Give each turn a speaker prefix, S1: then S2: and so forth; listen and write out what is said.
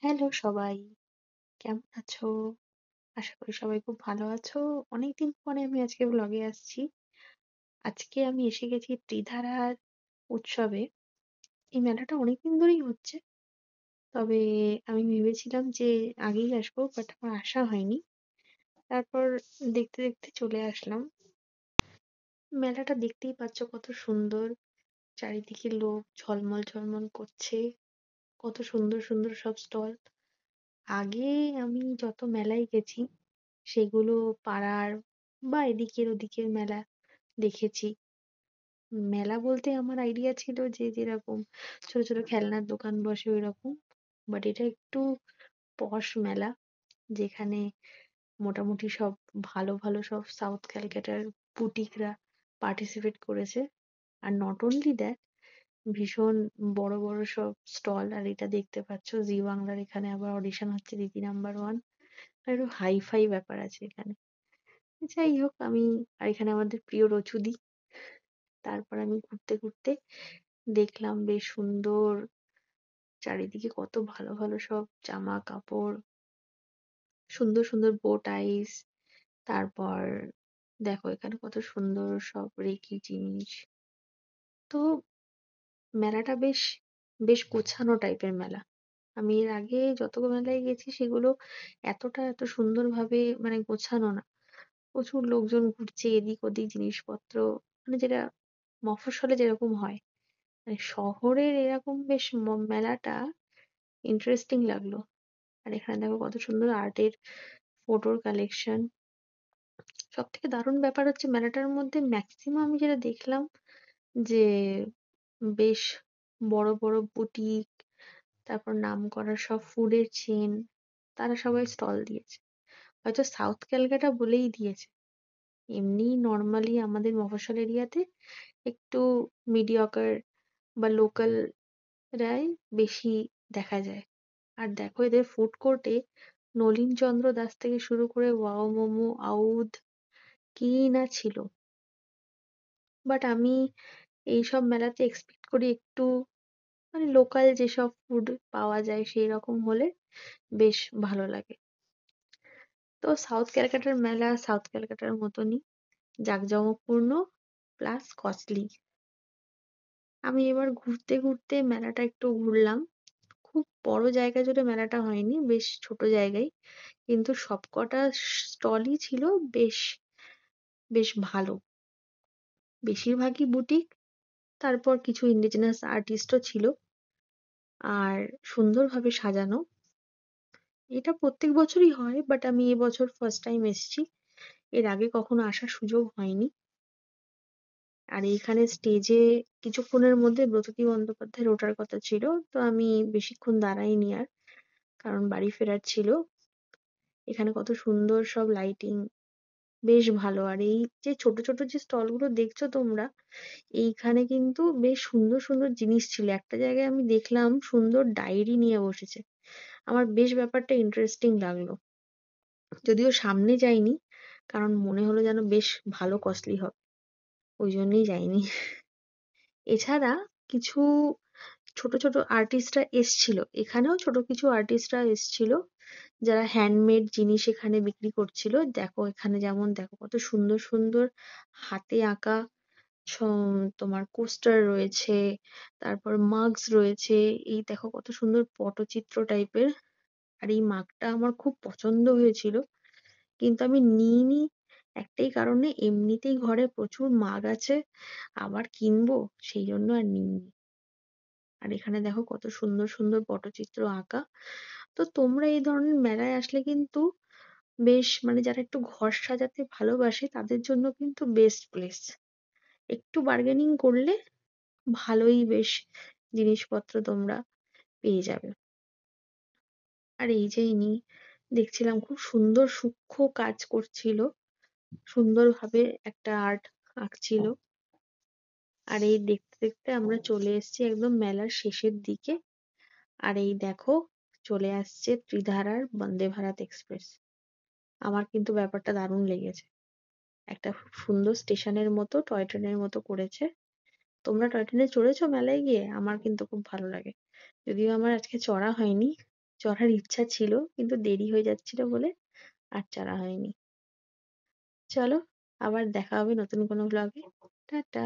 S1: Hello সবাই, কেমন আছো? আশা করি সবাই খুব ভালো আছো। অনেকদিন পরে আমি আজকে ব্লগে আসছি। আজকে আমি এসে গেছি ত্রিধারার উৎসবে। এই মেলাটা অনেকদিন ধরেই হচ্ছে। তবে আমি ভেবেছিলাম যে আগেই আসবো, বাট আমার আসা হয়নি। তারপর দেখতে দেখতে চলে আসলাম। মেলাটা দেখতেই পাচ্ছ কত সুন্দর। চারিদিকে লোক ঝলমল ঝলমল করছে। কত সুন্দর সুন্দর সব স্টল। আগে আমি যত মেলায় গেছি সেগুলো পাড়ার বা এদিকের ওদিকের মেলা দেখেছি। মেলা বলতে আমার আইডিয়া ছিল যে যেরকম ছোট ছোট খেলনার দোকান বসে ওইরকম। বাট এটা একটু পশ মেলা, যেখানে মোটামুটি সব ভালো ভালো সব সাউথ ক্যালকাটার বুটিকরা পার্টিসিপেট করেছে। আর নট অনলি দ্যাট, ভীষণ বড় বড় সব স্টল। আর এটা দেখতে পাচ্ছ জি বাংলার এখানে আবার অডিশন হচ্ছে দিদি নাম্বার ওয়ান। একটু হাই ফাই ব্যাপার আছে এখানে। যাই হোক, আর এখানে আমাদের প্রিয় রচুদি। তারপর আমি ঘুরতে ঘুরতে দেখলাম বেশ সুন্দর, চারিদিকে কত ভালো ভালো সব জামা কাপড়, সুন্দর সুন্দর বো টাইস। তারপর দেখো এখানে কত সুন্দর সব রেকি জিনিস। তো মেলাটা বেশ বেশ গোছানো টাইপের মেলা। আমি এর আগে যত মেলায় গেছি সেগুলো এত সুন্দরভাবে মানে গোছানো না। প্রচুর লোকজন ঘুরছে এদিক ওদিক জিনিসপত্র, মানে যেটা মফস্বলে যেরকম হয়। মানে শহরের এরকম বেশ মেলাটা ইন্টারেস্টিং লাগলো। আর এখানে দেখো কত সুন্দর আর্টের ফটোর কালেকশন। সব থেকে দারুণ ব্যাপার হচ্ছে মেলাটার মধ্যে ম্যাক্সিমাম আমি যেটা দেখলাম যে বেশ বড় বড় বুটিক, তারপর নামকরা সব ফুডের চেন, তারা সবাই স্টল দিয়েছে। হয়তো সাউথ ক্যালকাটা বলেই দিয়েছে। এমনি নর্মালি আমাদের মফস্বল এরিয়াতে একটু মিডিয়কার বা লোকাল রাই বেশি দেখা যায়। আর দেখো এদের ফুড কোর্টে নলিন চন্দ্র দাস থেকে শুরু করে ওয়াও মোমো, আউধ, কি না ছিল। বাট আমি এইসব মেলাতে এক্সপেক্ট করি একটু মানে লোকাল যেসব ফুড পাওয়া যায় সেই রকম হলে বেশ ভালো লাগে। তো সাউথ ক্যালকাটার মেলা সাউথ ক্যালকাটার মতনই জাঁকজমকপূর্ণ প্লাস কস্টলি। আমি এবার ঘুরতে ঘুরতে মেলাটা একটু ঘুরলাম। খুব বড় জায়গা জুড়ে মেলাটা হয়নি, বেশ ছোট জায়গায়। কিন্তু সবকটা স্টলই ছিল বেশ বেশ ভালো। বেশিরভাগই বুটিক, তারপর কিছু ইন্ডিজিনাস আর্টিস্টও ছিল। আর সুন্দরভাবে সাজানো। এটা প্রত্যেক বছরই হয়, বাট আমি এবছর ফার্স্ট টাইম এসেছি। এর আগে কখনো আসার সুযোগ হয়নি। আর এইখানে স্টেজে কিছুক্ষণের মধ্যে ব্রততী বন্দ্যোপাধ্যায়ের ওঠার কথা ছিল, তো আমি বেশিক্ষণ দাঁড়াইনি আর, কারণ বাড়ি ফেরার ছিল। এখানে কত সুন্দর সব লাইটিং, বেশ ভালো। আর এই যে ছোট ছোট যে স্টল গুলো দেখছো তোমরা, এইখানে কিন্তু বেশ সুন্দর সুন্দর জিনিস ছিল। একটা জায়গায় আমি দেখলাম সুন্দর ডায়েরি নিয়ে বসেছে। আমার বেশ ব্যাপারটা ইন্টারেস্টিং লাগলো। যদিও সামনে যাইনি, কারণ মনে হলো যেন বেশ ভালো কস্টলি হবে, ওই জন্যই যাইনি। এছাড়া কিছু ছোট ছোট আর্টিস্টরা এসছিল, এখানেও ছোট কিছু আর্টিস্টরা এসছিল যারা হ্যান্ডমেড জিনিস এখানে বিক্রি করছিল। দেখো এখানে যেমন দেখো কত সুন্দর সুন্দর হাতে আঁকা তোমার কোস্টার রয়েছে, তারপর মাগস রয়েছে। এই দেখো কত সুন্দর পটচিত্র টাইপের। আর এই মাগটা আমার খুব পছন্দ হয়েছিল, কিন্তু আমি নিইনি একটাই কারণে, এমনিতেই ঘরে প্রচুর মাগ আছে, আবার কিনবো সেই জন্য আর নিইনি। আর এখানে দেখো কত সুন্দর সুন্দর পটচিত্র আঁকা। তো তোমরা এই ধরনের মেলায় আসলে কিন্তু বেশ মানে যারা একটু ঘর সাজাতে ভালোবাসে তাদের জন্য কিন্তু বেস্ট প্লেস। একটু বার্গেনিং করলে ভালোই বেশ জিনিসপত্র তোমরা পেয়ে যাবে। আর এই যে ইনি দেখছিলাম খুব সুন্দর সূক্ষ্ম কাজ করছিল, সুন্দরভাবে একটা আর্ট আঁকছিল। আর এই দেখতে দেখতে আমরা চলে এসেছি একদম মেলার শেষের দিকে। আর এই দেখো চলে আসছে ত্রিধারার বন্দে ভারত এক্সপ্রেস। আমার কিন্তু ব্যাপারটা দারুণ লেগেছে। একটা খুব সুন্দর স্টেশনের মতো টয় ট্রেনের মতো করেছে। তোমরা টয় ট্রেনে চড়েছো মেলায় গিয়ে? আমার কিন্তু খুব ভালো লাগে। যদিও আমার আজকে চড়া হয়নি, চড়ার ইচ্ছা ছিল কিন্তু দেরি হয়ে যাচ্ছিল বলে আর চড়া হয়নি। চলো আবার দেখা হবে নতুন কোনো ব্লগে। টাটা।